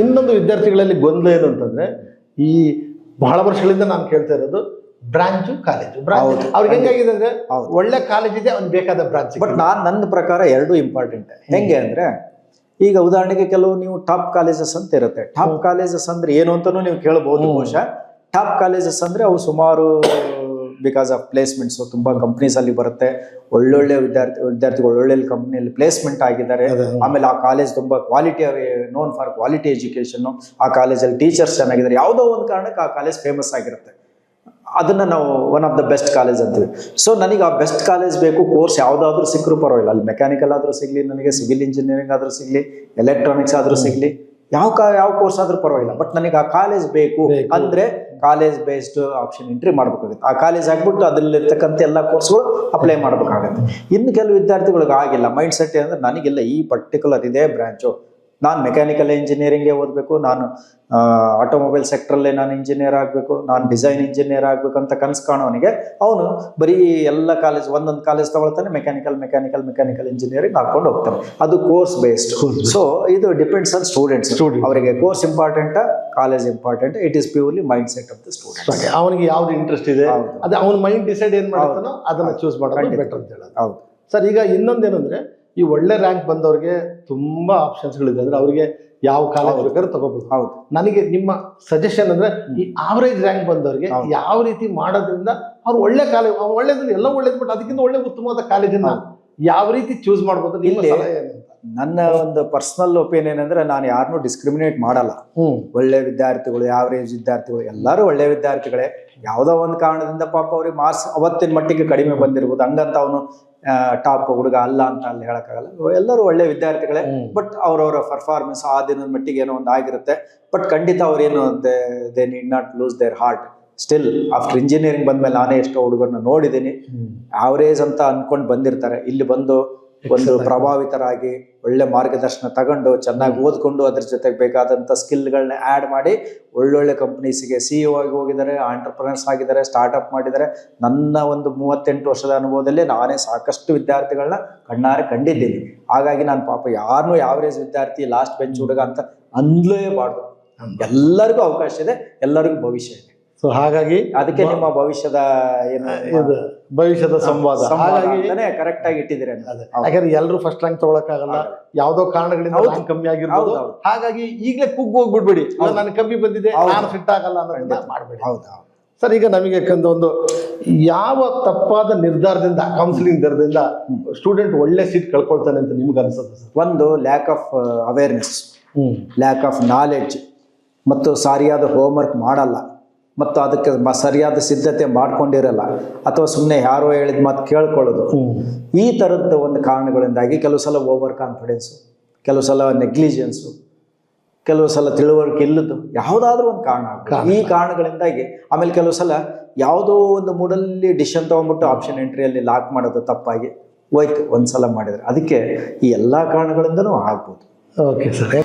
ಇನ್ನೊಂದು ವಿದ್ಯಾರ್ಥಿಗಳಲ್ಲಿ ಗೊಂದಲ ಏನು ಅಂತಂದ್ರೆ, ಈ ಬಹಳ ವರ್ಷಗಳಿಂದ ನಾನು ಕೇಳ್ತಾ ಇರೋದು ಬ್ರಾಂಚು ಕಾಲೇಜು. ಅವ್ರಿಗೆ ಹೆಂಗಾಗಿದೆ ಅಂದ್ರೆ ಒಳ್ಳೆ ಕಾಲೇಜ್ ಇದೆ, ಅವ್ನಿಗೆ ಬೇಕಾದ ಬ್ರಾಂಚ್. ಬಟ್ ನನ್ನ ಪ್ರಕಾರ ಎರಡೂ ಇಂಪಾರ್ಟೆಂಟ್. ಹೆಂಗೆ ಅಂದ್ರೆ, ಈಗ ಉದಾಹರಣೆಗೆ ಕೆಲವು ನೀವು ಟಾಪ್ ಕಾಲೇಜಸ್ ಅಂತ ಇರುತ್ತೆ. ಟಾಪ್ ಕಾಲೇಜಸ್ ಅಂದ್ರೆ ಏನು ಅಂತಾನು ನೀವು ಕೇಳಬಹುದು. ಬಹುಶಃ ಟಾಪ್ ಕಾಲೇಜಸ್ ಅಂದ್ರೆ ಅವು ಸುಮಾರು ಬಿಕಾಸ್ ಆಫ್ ಪ್ಲೇಸ್ಮೆಂಟ್ಸ್ ತುಂಬಾ ಕಂಪ್ನೀಸ್ ಅಲ್ಲಿ ಬರುತ್ತೆ. ಒಳ್ಳೊಳ್ಳೆ ವಿದ್ಯಾರ್ಥಿಗಳು ಒಳ್ಳೊಳ್ಳೆ ಕಂಪ್ನಿಯಲ್ಲಿ ಪ್ಲೇಸ್ಮೆಂಟ್ ಆಗಿದ್ದಾರೆ. ಆಮೇಲೆ ಆ ಕಾಲೇಜ್ ತುಂಬಾ quality, known for quality education. ಆ ಕಾಲೇಜಲ್ಲಿ ಟೀಚರ್ಸ್ ಚೆನ್ನಾಗಿದ್ದಾರೆ. ಯಾವುದೋ ಒಂದು ಕಾರಣಕ್ಕೆ ಆ ಕಾಲೇಜ್ ಫೇಮಸ್ ಆಗಿರುತ್ತೆ. ಅದನ್ನ ನಾವು one of the best college ಅಂತೀವಿ. ಸೊ ನನಗೆ ಆ ಬೆಸ್ಟ್ ಕಾಲೇಜ್ ಬೇಕು. ಕೋರ್ಸ್ ಯಾವುದಾದ್ರೂ ಸಿಕ್ಕರೂ ಪರವಾಗಿಲ್ಲ. ಅಲ್ಲಿ ಮೆಕ್ಯಾನಿಕಲ್ ಆದ್ರೂ ಸಿಗ್ಲಿ, ನನಗೆ ಸಿವಿಲ್ ಇಂಜಿನಿಯರಿಂಗ್ ಆದ್ರೂ ಸಿಗ್ಲಿ, ಎಲೆಕ್ಟ್ರಾನಿಕ್ಸ್ ಆದ್ರೂ ಸಿಗ್ಲಿ, ಯಾವ ಕೋರ್ಸ್ ಆದ್ರೂ ಪರವಾಗಿಲ್ಲ. ಬಟ್ ನನಗೆ ಆ ಕಾಲೇಜ್ ಬೇಕು ಅಂದ್ರೆ ಕಾಲೇಜ್ ಬೇಸ್ಡ್ ಆಪ್ಷನ್ ಎಂಟ್ರಿ ಮಾಡ್ಬೇಕಾಗುತ್ತೆ. ಆ ಕಾಲೇಜ್ ಆಗ್ಬಿಟ್ಟು ಅದರಲ್ಲಿರ್ತಕ್ಕಂಥ ಎಲ್ಲ ಕೋರ್ಸ್ಗಳು ಅಪ್ಲೈ ಮಾಡ್ಬೇಕಾಗತ್ತೆ. ಇನ್ನು ಕೆಲವು ವಿದ್ಯಾರ್ಥಿಗಳಿಗೆ ಆಗಿಲ್ಲ. ಮೈಂಡ್ ಸೆಟ್ ಅಂದ್ರೆ ನನಗೆಲ್ಲ ಈ ಪರ್ಟಿಕ್ಯುಲರ್ ಇದೇ ಬ್ರಾಂಚು, ನಾನು ಮೆಕ್ಯಾನಿಕಲ್ ಇಂಜಿನಿಯರಿಂಗೇ ಓದಬೇಕು, ನಾನು ಆಟೋಮೊಬೈಲ್ ಸೆಕ್ಟ್ರಲ್ಲೇ ನಾನು ಇಂಜಿನಿಯರ್ ಆಗಬೇಕು, ನಾನು ಡಿಸೈನ್ ಇಂಜಿನಿಯರ್ ಆಗಬೇಕು ಅಂತ ಕನಸು ಕಾಣೋನಿಗೆ ಅವನು ಬರೀ ಎಲ್ಲ ಕಾಲೇಜ್ ಒಂದೊಂದು ಕಾಲೇಜ್ ತಗೊಳ್ತಾನೆ, ಮೆಕ್ಯಾನಿಕಲ್ ಇಂಜಿನಿಯರಿಂಗ್ ಹಾಕೊಂಡು ಹೋಗ್ತಾನೆ. ಅದು ಕೋರ್ಸ್ ಬೇಸ್ಡ್. ಸೊ ಇದು ಡಿಪೆಂಡ್ಸ್ ಆನ್ ಸ್ಟೂಡೆಂಟ್ಸ್. ಅವರಿಗೆ course important, college important. It is purely mind set of the student. ಅವನಿಗೆ ಯಾವ್ದು ಇಂಟ್ರೆಸ್ಟ್ ಇದೆ ಅದೇ ಅವನ ಮೈಂಡ್ ಡಿಸೈಡ್ ಏನ್ ಮಾಡ್ತಾನೋ ಅದನ್ನ ಚೂಸ್ ಮಾಡೋದು ಬೆಟರ್ ಅಂತ ಹೇಳೋದು. ಹೌದು ಸರ್. ಈಗ ಇನ್ನೊಂದೇನಂದ್ರೆ, ಈ ಒಳ್ಳೆ ರ್ಯಾಂಕ್ ಬಂದವ್ರಿಗೆ ತುಂಬಾ ಆಪ್ಷನ್ಸ್ಗಳಿದೆ. ಅಂದ್ರೆ ಅವ್ರಿಗೆ ಯಾವ ಕಾಲೇಜ್ ಬೇಕಾದ್ರೂ ತಗೋಬಹುದು. ಹೌದು. ನನಗೆ ನಿಮ್ಮ ಸಜೆಷನ್ ಅಂದ್ರೆ, ಈ ಆವರೇಜ್ ರ್ಯಾಂಕ್ ಬಂದವ್ರಿಗೆ ಯಾವ ರೀತಿ ಮಾಡೋದ್ರಿಂದ ಅವ್ರು ಒಳ್ಳೆ ಕಾಲೇಜ್, ಒಳ್ಳೇದ್ರಲ್ಲಿ ಎಲ್ಲ ಒಳ್ಳೇದು, ಬಟ್ ಅದಕ್ಕಿಂತ ಒಳ್ಳೆ ಉತ್ತಮವಾದ ಕಾಲೇಜನ್ನ ಯಾವ ರೀತಿ ಚೂಸ್ ಮಾಡ್ಬೋದು? ನನ್ನ ಒಂದು ಪರ್ಸನಲ್ ಒಪಿನಿಯನ್ ಅಂದ್ರೆ, ನಾನು ಯಾರನ್ನೂ ಡಿಸ್ಕ್ರಿಮಿನೇಟ್ ಮಾಡಲ್ಲ. ಒಳ್ಳೆ ವಿದ್ಯಾರ್ಥಿಗಳು, ಆವರೇಜ್ ವಿದ್ಯಾರ್ಥಿಗಳು, ಎಲ್ಲರೂ ಒಳ್ಳೆ ವಿದ್ಯಾರ್ಥಿಗಳೇ. ಯಾವುದೋ ಒಂದು ಕಾರಣದಿಂದ ಪಾಪ ಅವ್ರಿಗೆ ಮಾರ್ಕ್ಸ್ ಅವತ್ತಿನ ಮಟ್ಟಿಗೆ ಕಡಿಮೆ ಬಂದಿರ್ಬೋದು. ಹಂಗಂತ ಅವನು ಟಾಪ್ ಹುಡುಗ ಅಲ್ಲ ಅಂತ ಅಲ್ಲಿ ಹೇಳಕ್ಕಾಗಲ್ಲ. ಎಲ್ಲರೂ ಒಳ್ಳೆ ವಿದ್ಯಾರ್ಥಿಗಳೇ. ಬಟ್ ಅವ್ರವರ ಪರ್ಫಾರ್ಮೆನ್ಸ್ ಆ ದಿನದ ಮಟ್ಟಿಗೆ ಏನೋ ಒಂದು ಆಗಿರುತ್ತೆ. ಬಟ್ ಖಂಡಿತ ಅವ್ರೇನು they need not lose there heart. Still after engineering ಬಂದ್ಮೇಲೆ ನಾನೇ ಎಷ್ಟೋ ಹುಡುಗರನ್ನ ನೋಡಿದ್ದೀನಿ, ಆವರೇಜ್ ಅಂತ ಅನ್ಕೊಂಡು ಬಂದಿರ್ತಾರೆ. ಇಲ್ಲಿ ಬಂದು ಒಂದು ಪ್ರಭಾವಿತರಾಗಿ ಒಳ್ಳೆ ಮಾರ್ಗದರ್ಶನ ತಗೊಂಡು ಚೆನ್ನಾಗಿ ಓದ್ಕೊಂಡು ಅದ್ರ ಜೊತೆಗೆ ಬೇಕಾದಂಥ ಸ್ಕಿಲ್ಗಳನ್ನ ಆ್ಯಡ್ ಮಾಡಿ ಒಳ್ಳೊಳ್ಳೆ ಕಂಪ್ನೀಸಿಗೆ CEO ಆಗಿ ಹೋಗಿದ್ದಾರೆ, ಆಂಟರ್ಪ್ರನರ್ಸ್ ಆಗಿದ್ದಾರೆ, ಸ್ಟಾರ್ಟ್ಅಪ್ ಮಾಡಿದ್ದಾರೆ. ನನ್ನ ಒಂದು 38 ವರ್ಷದ ಅನುಭವದಲ್ಲಿ ನಾನೇ ಸಾಕಷ್ಟು ವಿದ್ಯಾರ್ಥಿಗಳನ್ನ ಕಣ್ಣಾರೆ ಕಂಡಿದ್ದೀನಿ. ಹಾಗಾಗಿ ನಾನು ಪಾಪ ಯಾರನ್ನೂ ಯಾವರೇಜ್ ವಿದ್ಯಾರ್ಥಿ, ಲಾಸ್ಟ್ ಬೆಂಚ್ ಹುಡುಗ ಅಂತ ಅನ್ಲೇಬಾರ್ದು. ಎಲ್ಲರಿಗೂ ಅವಕಾಶ ಇದೆ, ಎಲ್ಲರಿಗೂ ಭವಿಷ್ಯ ಇದೆ. ಸೊ ಹಾಗಾಗಿ ಅದಕ್ಕೆ ನಿಮ್ಮ ಭವಿಷ್ಯದ ಭವಿಷ್ಯದ ಸಂವಾದ ಕರೆಕ್ಟ್ ಆಗಿ ಇಟ್ಟಿದ್ದೀರಿ. ಯಾಕಂದ್ರೆ ಎಲ್ಲರೂ ಫಸ್ಟ್ ರ್ಯಾಂಕ್ ತಗೊಳಕ್ಕಾಗಲ್ಲ, ಯಾವ್ದೋ ಕಾರಣಗಳಿಂದ ಕಮ್ಮಿ ಆಗಿರ್ಬೋದು. ಹಾಗಾಗಿ ಈಗಲೇ ಕುಗ್ಗಿ ಹೋಗ್ಬಿಡ್ಬೇಡಿ, ನಾನು ಕಮ್ಮಿ ಬಂದಿದೆ, ನಾನು ಫಿಟ್ ಆಗಲ್ಲ ಅನ್ನೋದನ್ನ ಮಾಡಬೇಡಿ. ಸರ್, ಈಗ ನಮಗೆ ಒಂದು ಯಾವ ತಪ್ಪಾದ ನಿರ್ಧಾರದಿಂದ, ಕೌನ್ಸಿಲಿಂಗ್ ದರದಿಂದ ಸ್ಟೂಡೆಂಟ್ ಒಳ್ಳೆ ಸೀಟ್ ಕಳ್ಕೊಳ್ತಾನೆ ಅಂತ ನಿಮ್ಗೆ ಅನ್ಸುತ್ತೆ ಸರ್? ಒಂದು lack of awareness, lack of knowledge, ಮತ್ತು ಸರಿಯಾದ ಹೋಮ್ವರ್ಕ್ ಮಾಡಲ್ಲ, ಮತ್ತು ಅದಕ್ಕೆ ಸರಿಯಾದ ಸಿದ್ಧತೆ ಮಾಡ್ಕೊಂಡಿರಲ್ಲ, ಅಥವಾ ಸುಮ್ಮನೆ ಯಾರೋ ಹೇಳಿದ ಮಾತು ಕೇಳ್ಕೊಳ್ಳೋದು. ಈ ಥರದ ಒಂದು ಕಾರಣಗಳಿಂದಾಗಿ ಕೆಲವು ಸಲ ಓವರ್ ಕಾನ್ಫಿಡೆನ್ಸು, ಕೆಲವು ಸಲ ನೆಗ್ಲಿಜೆನ್ಸು, ಕೆಲವು ಸಲ ತಿಳುವಳಿಕೆ ಇಲ್ಲದ್ದು, ಯಾವುದಾದ್ರೂ ಒಂದು ಕಾರಣ. ಈ ಕಾರಣಗಳಿಂದಾಗಿ ಆಮೇಲೆ ಕೆಲವು ಸಲ ಯಾವುದೋ ಒಂದು ಮೂಡಲ್ಲಿ ಡಿಸಿಷನ್ ತೊಗೊಂಡ್ಬಿಟ್ಟು ಆಪ್ಷನ್ ಎಂಟ್ರಿಯಲ್ಲಿ ಲಾಕ್ ಮಾಡೋದು ತಪ್ಪಾಗಿ ಹೋಯ್ತು ಒಂದ್ಸಲ ಮಾಡಿದರೆ. ಅದಕ್ಕೆ ಈ ಎಲ್ಲ ಕಾರಣಗಳಿಂದನೂ ಆಗ್ಬೋದು. Okay sir.